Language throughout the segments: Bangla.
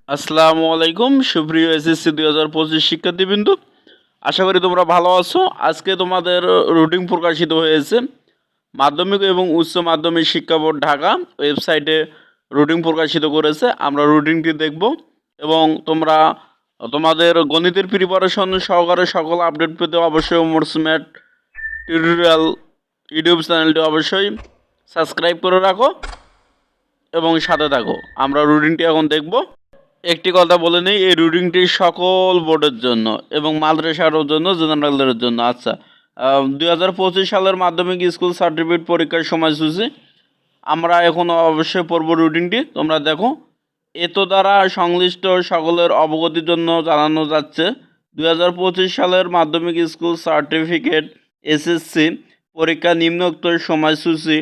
আসসালামু আলাইকুম সুপ্রিয় এসএসসি 2025 শিক্ষার্থীবৃন্দ, আশা করি তোমরা ভালো আছো। আজকে তোমাদের রুটিন প্রকাশিত হয়েছে। মাধ্যমিক এবং উচ্চ মাধ্যমিক শিক্ষা বোর্ড ঢাকা ওয়েবসাইটে রুটিন প্রকাশিত করেছে। আমরা রুটিনটি দেখব এবং তোমরা তোমাদের গণিতের প্রিপারেশন সহকারে সকল আপডেট পেতে অবশ্যই মোটস ম্যাথ টিউটোরিয়াল ইউটিউব চ্যানেলটি অবশ্যই সাবস্ক্রাইব করে রাখো এবং সাথে থাকো। আমরা রুটিনটি এখন দেখব। একটি কথা বলে নেই, এই রুটিনটি সকল বোর্ডের জন্য এবং মাদ্রাসার জন্য, জেনারেলদের জন্য। আচ্ছা, 2025 সালের মাধ্যমিক স্কুল সার্টিফিকেট পরীক্ষার সময়সূচি আমরা এখন অবশ্যই পড়ব। রুটিনটি তোমরা দেখো। এত দ্বারা সংশ্লিষ্ট সকলের অবগতির জন্য জানানো যাচ্ছে 2025 সালের মাধ্যমিক স্কুল সার্টিফিকেট এসএসসি পরীক্ষা নিম্নোক্ত সময়সূচি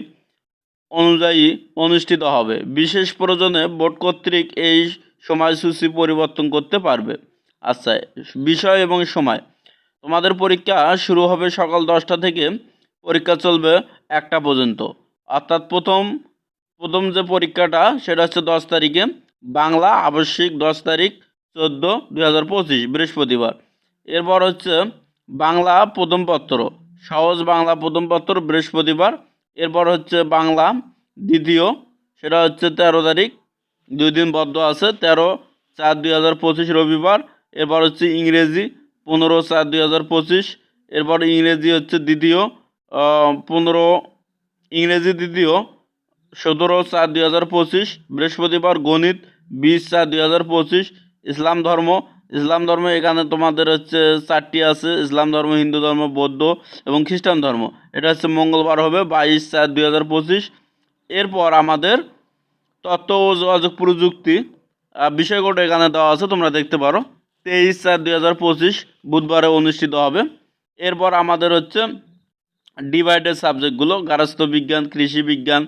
অনুযায়ী অনুষ্ঠিত হবে। বিশেষ প্রয়োজনে বোর্ড কর্তৃক এই সময়সূচি পরিবর্তন করতে পারবে। আচ্ছা, বিষয় এবং সময়। তোমাদের পরীক্ষা শুরু হবে সকাল 10টা থেকে, পরীক্ষা চলবে 1টা পর্যন্ত। অর্থাৎ প্রথম যে পরীক্ষাটা সেটা হচ্ছে 10 তারিখে, বাংলা আবশ্যিক 10 তারিখ 14/2025 বৃহস্পতিবার। এরপর হচ্ছে বাংলা প্রথম পত্র, সহজ বাংলা প্রথম পত্র বৃহস্পতিবার। এরপর হচ্ছে বাংলা দ্বিতীয়, সেটা হচ্ছে 13 তারিখ, 2 দিন বদ্ধ আছে, 13/4/2025 রবিবার। এরপর হচ্ছে ইংরেজি 15/4/2025। এরপর ইংরেজি হচ্ছে দ্বিতীয় 15 ইংরেজি দ্বিতীয় 17/4/2025 বৃহস্পতিবার। গণিত 20/4/2025। ইসলাম ধর্ম এখানে তোমাদের হচ্ছে 4টি আছে: ইসলাম ধর্ম, হিন্দু ধর্ম, বৌদ্ধ এবং খ্রিস্টান ধর্ম। এটা হচ্ছে মঙ্গলবার হবে 22/4/2025। এরপর আমাদের তথ্য ও যোগাযোগ প্রযুক্তি বিষয়কোড এখানে দেওয়া আছে, তোমরা দেখতে পারো। 23/4/2025 বুধবারে অনুষ্ঠিত হবে। এরপর আমাদের হচ্ছে ডিভাইডেড সাবজেক্টগুলো: গার্হস্থ্য বিজ্ঞান, কৃষি বিজ্ঞান,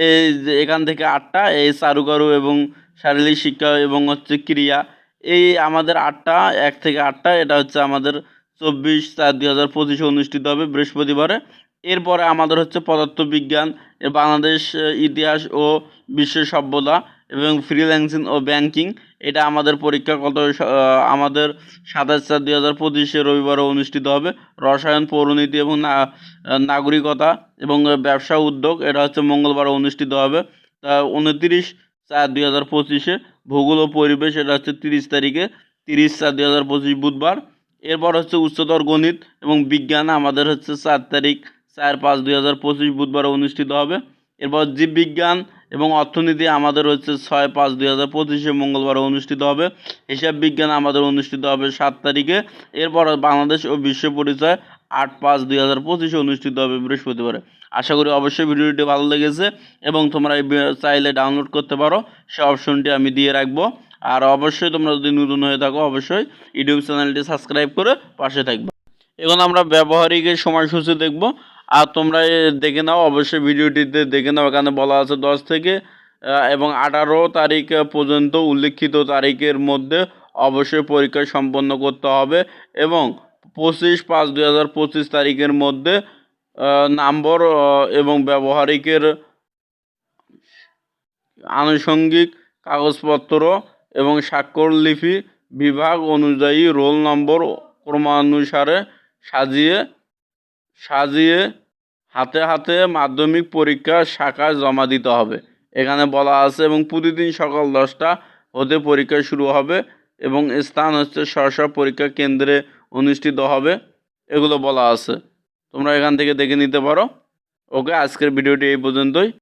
এই যে এখান থেকে 8টা, এই চারুকারু এবং শারীরিক শিক্ষা এবং হচ্ছে ক্রিয়া, এই আমাদের 8টা, 1 থেকে 8টা। এটা হচ্ছে আমাদের 24/4/2025 অনুষ্ঠিত হবে বৃহস্পতিবারে। এরপরে আমাদের হচ্ছে পদার্থবিজ্ঞান, বাংলাদেশ ইতিহাস ও বিশ্ব সভ্যতা এবং ফ্রিল্যান্সিং ও ব্যাংকিং। এটা আমাদের পরীক্ষা আমাদের 27/4/2025 রবিবারে অনুষ্ঠিত হবে। রসায়ন, পৌরনীতি এবং নাগরিকতা এবং ব্যবসা উদ্যোগ, এটা হচ্ছে মঙ্গলবার অনুষ্ঠিত হবে। 29/4/2025। ভূগোল ও পরিবেশ, এটা হচ্ছে 30 তারিখে, 30/4/2025 বুধবার। এরপর হচ্ছে উচ্চতর গণিত এবং বিজ্ঞান, আমাদের হচ্ছে 4 তারিখ, 4/5/2025 বুধবার অনুষ্ঠিত হবে। এরপর জীববিজ্ঞান এবং অর্থনীতি আমাদের হচ্ছে 6/5/2025 মঙ্গলবার অনুষ্ঠিত হবে। হিসাব বিজ্ঞান আমাদের অনুষ্ঠিত হবে 7 তারিখে। এরপর বাংলাদেশ ও বিশ্ব পরিচয় 8/5/2025 অনুষ্ঠিত হবে বৃহস্পতিবারে। আশা করি অবশ্যই ভিডিওটি ভালো লেগেছে এবং তোমরা চাইলে ডাউনলোড করতে পারো, সে অপশনটি আমি দিয়ে রাখবো। আর অবশ্যই তোমরা যদি নতুন হয়ে থাকো অবশ্যই ইউটিউব চ্যানেলটি সাবস্ক্রাইব করে পাশে থাকবে। এখন আমরা ব্যবহারিকের সময়সূচি দেখব। আর তোমরা দেখে নাও, অবশ্যই ভিডিওটিতে দেখে নাও। এখানে বলা আছে 10 থেকে এবং 18 তারিখ পর্যন্ত উল্লিখিত তারিখের মধ্যে অবশ্যই পরীক্ষা সম্পন্ন করতে হবে এবং 25/5/2025 তারিখের মধ্যে নম্বর এবং ব্যবহারিকের আনুষঙ্গিক কাগজপত্র এবং স্বাক্ষরলিপি বিভাগ অনুযায়ী রোল নম্বর ক্রমানুসারে সাজিয়ে হাতে হাতে মাধ্যমিক পরীক্ষা শাখায় জমা দিতে হবে, এখানে বলা আছে। এবং প্রতিদিন সকাল 10টা হতে পরীক্ষা শুরু হবে এবং স্থান হচ্ছে স্ব পরীক্ষা কেন্দ্রে অনুষ্ঠিত হবে, এগুলো বলা আছে। তোমরা এখান থেকে দেখে নিতে পারো। ওকে, আজকের ভিডিওটি এই পর্যন্তই।